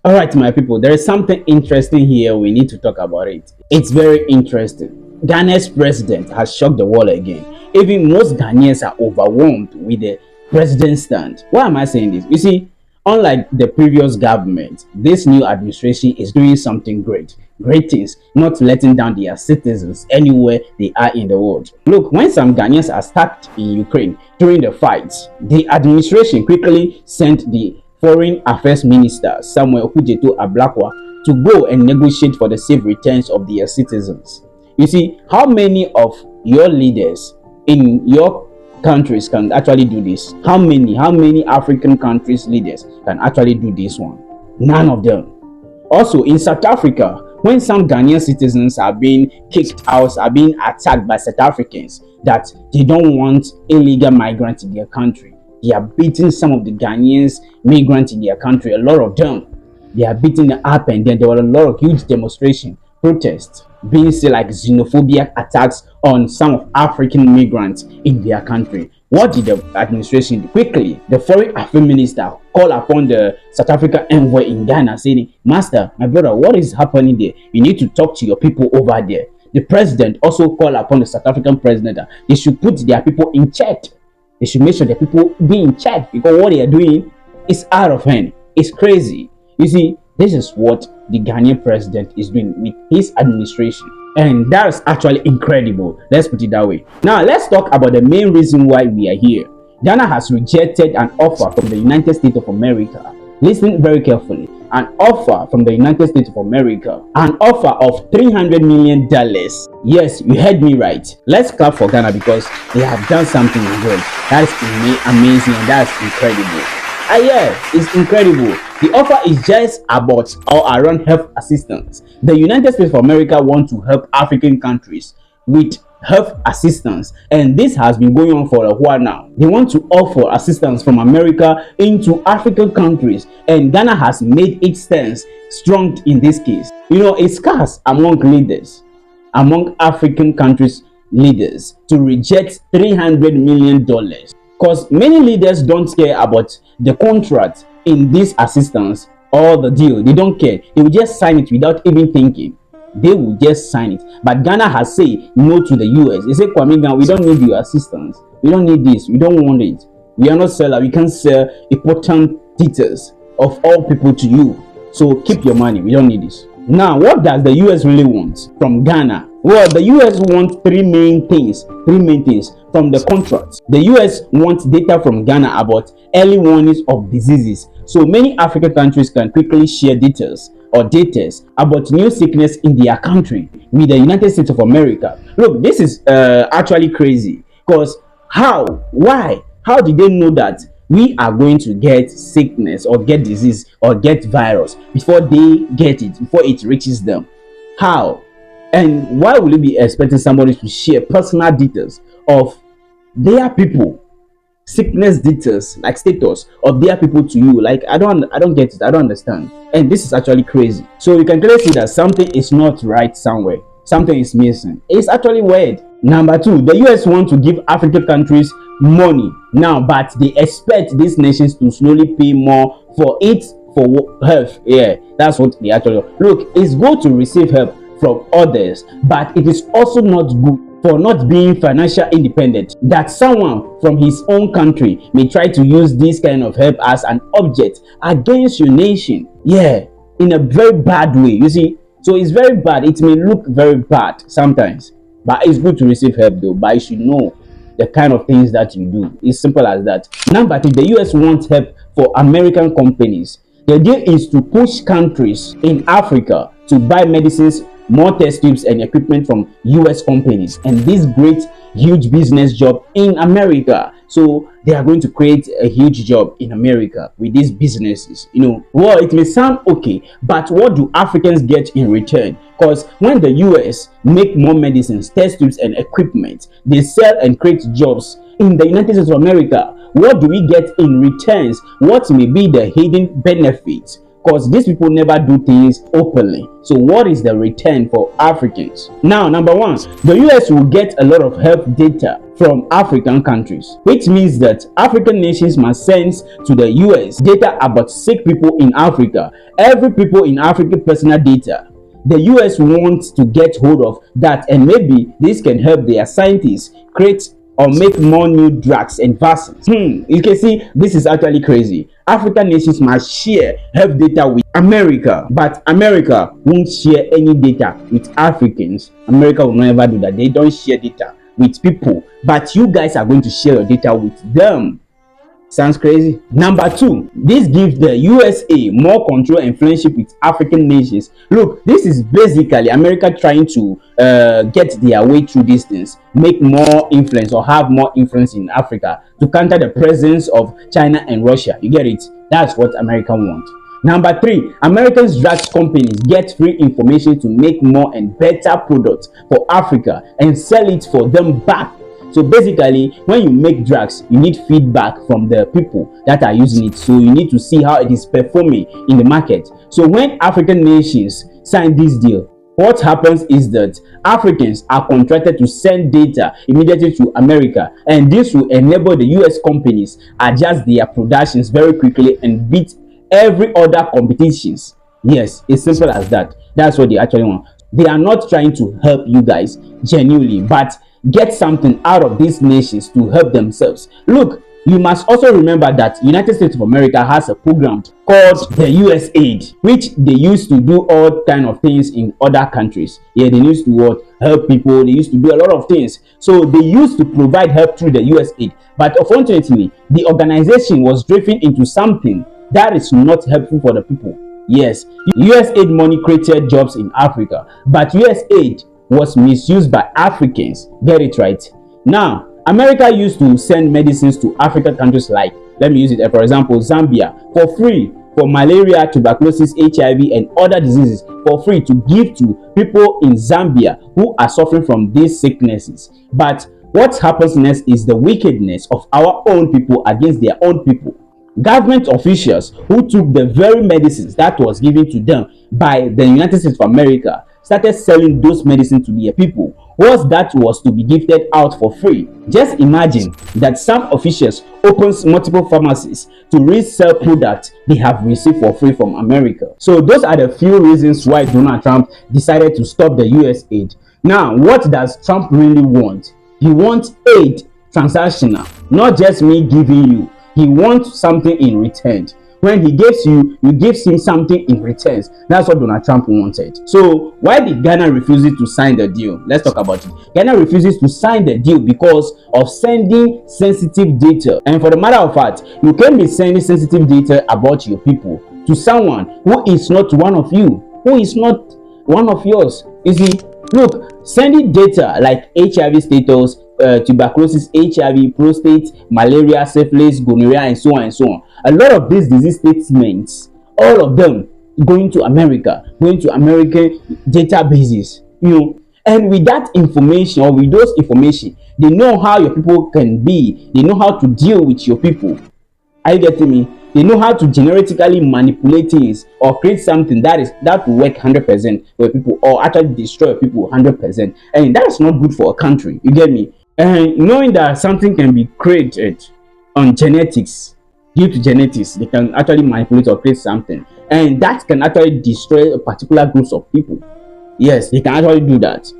All right, my people, there is something interesting here. We need to talk about it. It's very interesting. Ghana's president has shocked the world again. Even most Ghanaians are overwhelmed with the president's stand. Why am I saying this? You see, unlike the previous government, this new administration is doing something great. Great things, not letting down their citizens anywhere they are in the world. Look, when some Ghanaians are stuck in Ukraine during the fights, the administration quickly sent the Foreign Affairs Minister Samuel Hujeto Ablakwa to go and negotiate for the safe returns of their citizens. You see, how many of your leaders in your countries can actually do this? How many African countries leaders can actually do this one? None of them. Also, in South Africa, when some Ghanaian citizens are being kicked out, are being attacked by South Africans that they don't want illegal migrants in their country, they are beating some of the Ghanaians migrants in their country, a lot of them. They are beating them up, and then there were a lot of huge demonstration, protests, being say like xenophobia attacks on some of African migrants in their country. What did the administration do? Quickly, the foreign affairs minister called upon the South African envoy in Ghana, saying, "Master, my brother, what is happening there? You need to talk to your people over there." The president also called upon the South African president that they should put their people in check. They should make sure that people be in check, because what they are doing is out of hand. It's crazy. You see, this is what the Ghanaian president is doing with his administration. And that is actually incredible. Let's put it that way. Now, let's talk about the main reason why we are here. Ghana has rejected an offer from the United States of America. Listen very carefully. An offer from the United States of America. An offer of $300 million. Yes, you heard me right. Let's clap for Ghana because they have done something good. That is amazing and that's incredible. Yeah, it's incredible. The offer is just about or around health assistance. The United States of America want to help African countries with health assistance, and this has been going on for a while now. They want to offer assistance from America into African countries, and Ghana has made its stance strong in this case. You know, it's scarce among leaders, among African countries leaders, to reject $300 million, because many leaders don't care about the contract in this assistance or the deal. They don't care. They will just sign it without even thinking. They will just sign it. But Ghana has said no to the US. They say, Kwame Ghana, we don't need your assistance. We don't need this. We don't want it. We are not seller. We can't sell important details of all people to you. So keep your money. We don't need this. Now, what does the US really want from Ghana? Well, the US wants three main things from the contract. The US wants data from Ghana about early warnings of diseases, so many African countries can quickly share details or data about new sickness in their country with the United States of America. Look, this is actually crazy, because how did they know that we are going to get sickness or get disease or get virus before they get it, before it reaches them? How? And why would you be expecting somebody to share personal details of their people, sickness details, like status of their people to you? Like, I don't get it. I don't understand. And this is actually crazy. So you can clearly see that something is not right somewhere. Something is missing. It's actually weird. Number two, the US want to give African countries money now, but they expect these nations to slowly pay more for it, for health. Yeah, that's what they actually look. It's good to receive help from others, but it is also not good for not being financially independent, that someone from his own country may try to use this kind of help as an object against your nation. Yeah, in a very bad way, you see. So it's very bad. It may look very bad sometimes, but it's good to receive help though. But you should know the kind of things that you do. It's simple as that. Number two, the US wants help for American companies. The idea is to push countries in Africa to buy medicines, more test tubes and equipment from US companies, and this great huge business job in America. So they are going to create a huge job in America with these businesses. You know, well, it may sound okay, but what do Africans get in return? Because when the US make more medicines, test tubes and equipment, they sell and create jobs in the United States of America. What do we get in returns? What may be the hidden benefits because these people never do things openly. So what is the return for Africans? Now, number one, the US will get a lot of health data from African countries, which means that African nations must send to the US data about sick people in Africa, every people in Africa personal data. The US wants to get hold of that, and maybe this can help their scientists create or make more new drugs and vaccines. You can see this is actually crazy. African nations must share health data with America, but America won't share any data with Africans. America will never do that. They don't share data with people, but you guys are going to share your data with them. Sounds crazy. Number two, this gives the USA more control and friendship with African nations. Look, this is basically America trying to get their way through these things, make more influence or have more influence in Africa to counter the presence of China and Russia. You get it? That's what America wants. Number three, American drugs companies get free information to make more and better products for Africa and sell it for them back. So basically, when you make drugs, you need feedback from the people that are using it. So you need to see how it is performing in the market. So when African nations sign this deal, what happens is that Africans are contracted to send data immediately to America, and this will enable the US companies adjust their productions very quickly and beat every other competitions. Yes, it's simple as that. That's what they actually want. They are not trying to help you guys genuinely, but get something out of these nations to help themselves. Look, you must also remember that United States of America has a program called the US Aid, which they used to do all kind of things in other countries. Yeah, they used to help people. They used to do a lot of things. So they used to provide help through the US Aid. But unfortunately, the organization was driven into something that is not helpful for the people. Yes, US Aid money created jobs in Africa, but US Aid was misused by Africans. Get it right. Now, America used to send medicines to African countries like, let me use it for example, Zambia for free for malaria, tuberculosis, HIV, and other diseases for free to give to people in Zambia who are suffering from these sicknesses. But what happens next is the wickedness of our own people against their own people. Government officials who took the very medicines that was given to them by the United States of America started selling those medicines to their people. What that was to be gifted out for free. Just imagine that some officials opens multiple pharmacies to resell products they have received for free from America. So those are the few reasons why Donald Trump decided to stop the US aid. Now, what does Trump really want? He wants aid transactional, not just me giving you. He wants something in return. When he gives you, you give him something in return. That's what Donald Trump wanted. So why did Ghana refuse to sign the deal? Let's talk about it. Ghana refuses to sign the deal because of sending sensitive data. And for the matter of fact, you can't be sending sensitive data about your people to someone who is not one of you, who is not one of yours. You see, look, sending data like HIV status, tuberculosis, HIV, prostate, malaria, syphilis, gonorrhea, and so on and so on. A lot of these disease statements, all of them going to America, going to American databases, and with that information or with those information, they know how your people can be. They know how to deal with your people. Are you getting me? They know how to genetically manipulate things or create something that will work 100% for people, or actually destroy people 100%. And that's not good for a country. You get me? And knowing that something can be created on genetics, due to genetics, they can actually manipulate or create something, and that can actually destroy a particular groups of people. Yes, they can actually do that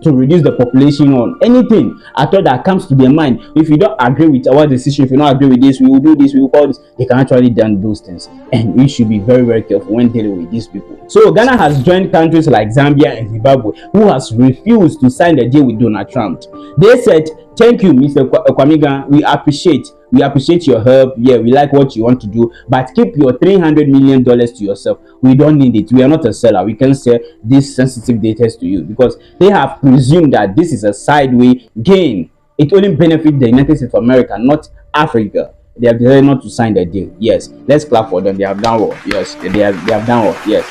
to reduce the population on anything at all that comes to their mind. If you don't agree with our decision, if you don't agree with this, we will do this, we will call this. They can actually do those things, and we should be very, very careful when dealing with these people. So Ghana has joined countries like Zambia and Zimbabwe, who has refused to sign the deal with Donald Trump. They said, "Thank you, Mr. Kwamiga. We appreciate your help. Yeah, we like what you want to do, but keep your $300 million to yourself. We don't need it. We are not a seller. We can sell these sensitive data to you," because they have presumed that this is a sideway gain. It only benefits the United States of America, not Africa. They have decided not to sign the deal. Yes, let's clap for them. They have done well. Yes, they have done well. Yes,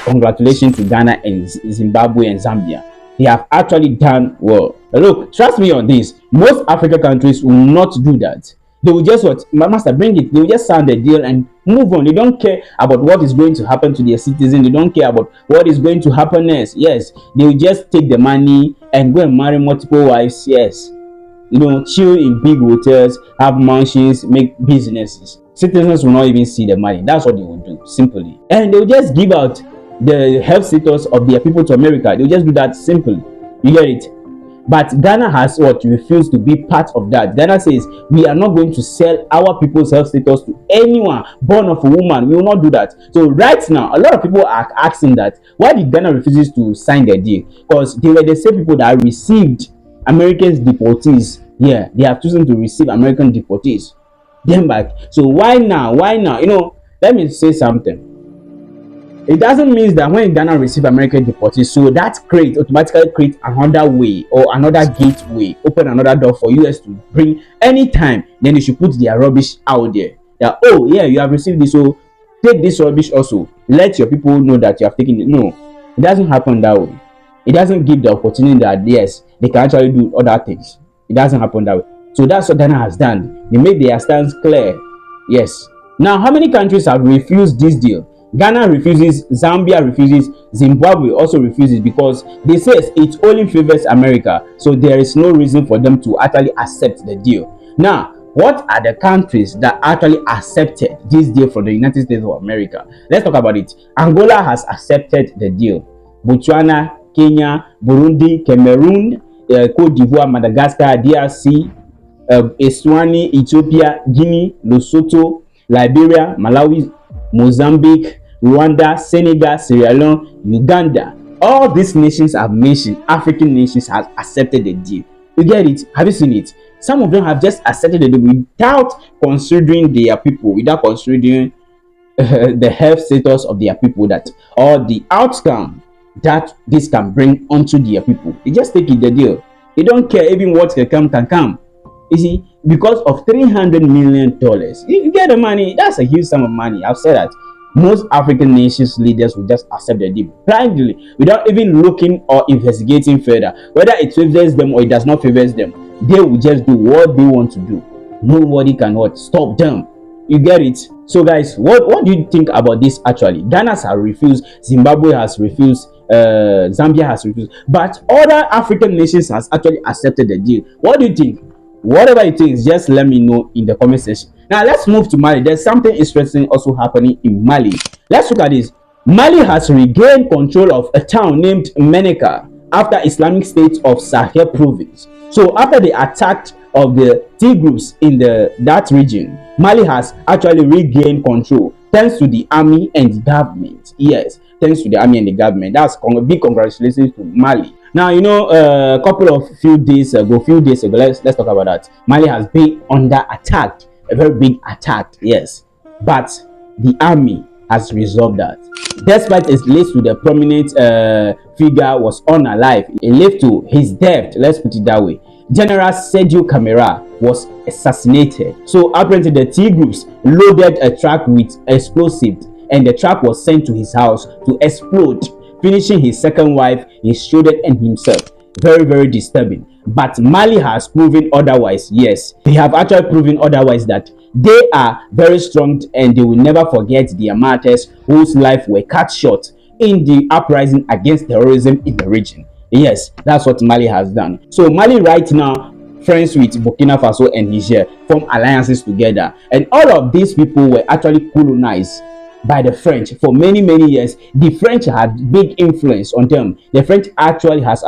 congratulations to Ghana and Zimbabwe and Zambia. They have actually done well. Look, trust me on this. Most African countries will not do that. They will just what, my master, bring it. They will just sign the deal and move on. They don't care about what is going to happen to their citizen. They don't care about what is going to happen next. Yes, they will just take the money and go and marry multiple wives. Yes, chill in big hotels, have mansions, make businesses. Citizens will not even see the money. That's what they will do, simply. And they will just give out the health status of their people to America. They will just do that simply. You get it? But Ghana has what, refused to be part of that. Ghana says we are not going to sell our people's health status to anyone born of a woman. We will not do that. So right now, a lot of people are asking that why did Ghana refuses to sign the deal? Because they were the same people that received Americans deportees. Yeah, they have chosen to receive American deportees. Them back. So why now? Why now? Let me say something. It doesn't mean that when Ghana receive American deportees, so that automatically create another way or another gateway, open another door for US to bring anytime. Then they should put their rubbish out there. That, oh yeah, you have received this, so take this rubbish also. Let your people know that you have taken it. No, it doesn't happen that way. It doesn't give the opportunity that yes, they can actually do other things. It doesn't happen that way. So that's what Ghana has done. They made their stance clear. Yes. Now, how many countries have refused this deal? Ghana refuses, Zambia refuses, Zimbabwe also refuses because they say it only favors America. So there is no reason for them to actually accept the deal. Now, what are the countries that actually accepted this deal from the United States of America? Let's talk about it. Angola has accepted the deal. Botswana, Kenya, Burundi, Cameroon, Cote d'Ivoire, Madagascar, DRC, Eswatini, Ethiopia, Guinea, Lesotho, Liberia, Malawi, Mozambique, Rwanda, Senegal, Sierra Leone, Uganda. All these nations I've mentioned, African nations, have accepted the deal. You get it? Have you seen it? Some of them have just accepted the deal without considering their people, without considering the health status of their people, that or the outcome that this can bring onto their people. They just take it the deal. They don't care even what can come. You see, because of $300 million, you get the money. That's a huge sum of money. I've said that. Most African nations leaders will just accept the deal blindly without even looking or investigating further whether it favors them or it does not favor them. They will just do what they want to do. Nobody can stop them. You get it? So guys, what do you think about this? Actually, Ghana has refused, Zimbabwe has refused, Zambia has refused, but other African nations has actually accepted the deal. What do you think? Whatever it is, just let me know in the comment section. Now let's move to Mali. There's something interesting also happening in Mali. Let's look at this. Mali has regained control of a town named Meneka after Islamic State of Sahel province. So after the attack of the T groups in that region, Mali has actually regained control thanks to the army and the government. Yes, thanks to the army and the government. That's a big congratulations to Mali. Now, a few days ago, let's talk about that. Mali has been under attack, a very big attack, yes. But the army has resolved that. Despite its list to the prominent figure was unalive, it led to his death, let's put it that way. General Sergio Camara was assassinated. So apparently the T groups loaded a truck with explosives and the truck was sent to his house to explode, finishing his second wife, his children, and himself. Very, very disturbing. But Mali has proven otherwise. Yes, they have actually proven otherwise, that they are very strong and they will never forget their martyrs whose life were cut short in the uprising against terrorism in the region. Yes, that's what Mali has done. So Mali right now, friends with Burkina Faso and Niger, form alliances together. And all of these people were actually colonized by the French for many years. The French had big influence on them. The French has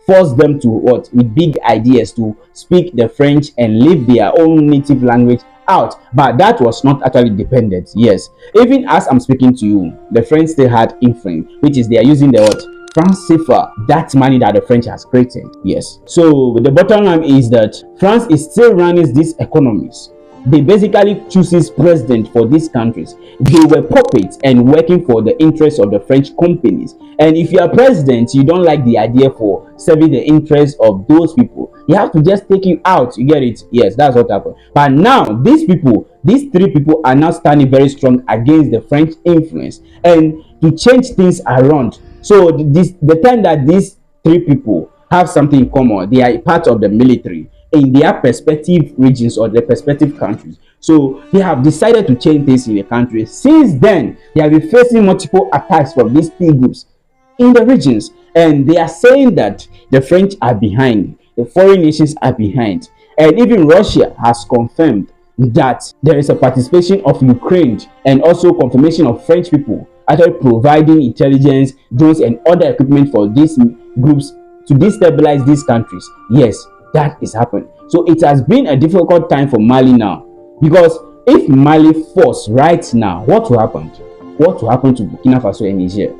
forced them to with big ideas to speak the French and leave their own native language out. But that was not actually dependent. Yes, even as I'm speaking to you, the French still had influence, which is they are using the France CFA, that money that the French has created. Yes, so the bottom line is that France is still running these economies. They basically chooses president for these countries. They were puppets and working for the interests of the French companies. And if you are president, you don't like the idea for serving the interests of those people, you have to just take you out. You get it? Yes, that's what happened. But now these three people are now standing very strong against the French influence and to change things around. So the time that these three people have something in common, they are part of the military. in their perspective regions or their perspective countries. So they have decided to change things in the country. Since then, they have been facing multiple attacks from these three groups in the regions, and they are saying that the French are behind, the foreign nations are behind, and even Russia has confirmed that there is a participation of Ukraine and also confirmation of French people actually providing intelligence, drones, and other equipment for these groups to destabilize these countries. Yes, that is happening. So it has been a difficult time for Mali now, because if Mali falls right now, what will happen? What will happen to Burkina Faso and Niger?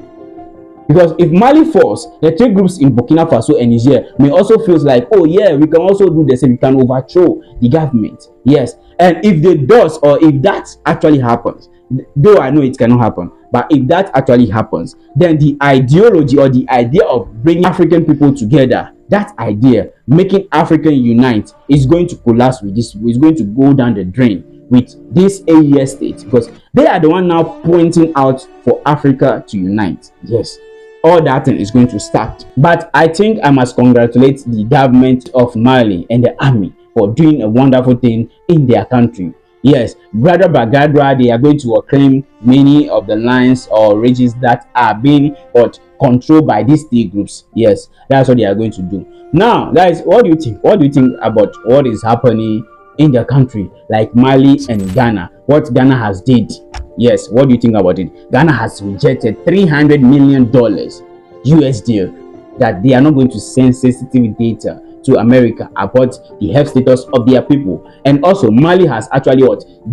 Because if Mali falls, the three groups in Burkina Faso and Niger may also feel like, oh yeah, we can also do the same. We can overthrow the government. Yes. And if they does, or if that actually happens, though I know it cannot happen, but if that actually happens, then the ideology or the idea of bringing African people together, that idea, making African unite, is going to collapse with this, is going to go down the drain with this AES states, because they are the one now pointing out for Africa to unite. Yes, all that thing is going to start. But I think I must congratulate the government of Mali and the army for doing a wonderful thing in their country. Yes, Brother Bagadra, they are going to acclaim many of the lands or regions that are being controlled by these three groups. Yes, that's what they are going to do. Now, guys, what do you think? What do you think about what is happening in their country, like Mali and Ghana? What Ghana has did? Yes, what do you think about it? Ghana has rejected $300 million USD that they are not going to send sensitive data to America about the health status of their people. And also Mali has actually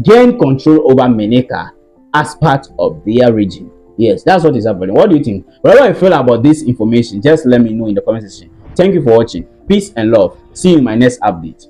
gained control over Meneka as part of their region. Yes, that's what is happening. What do you think? Whatever you feel about this information, just let me know in the comment section. Thank you for watching. Peace and love. See you in my next update.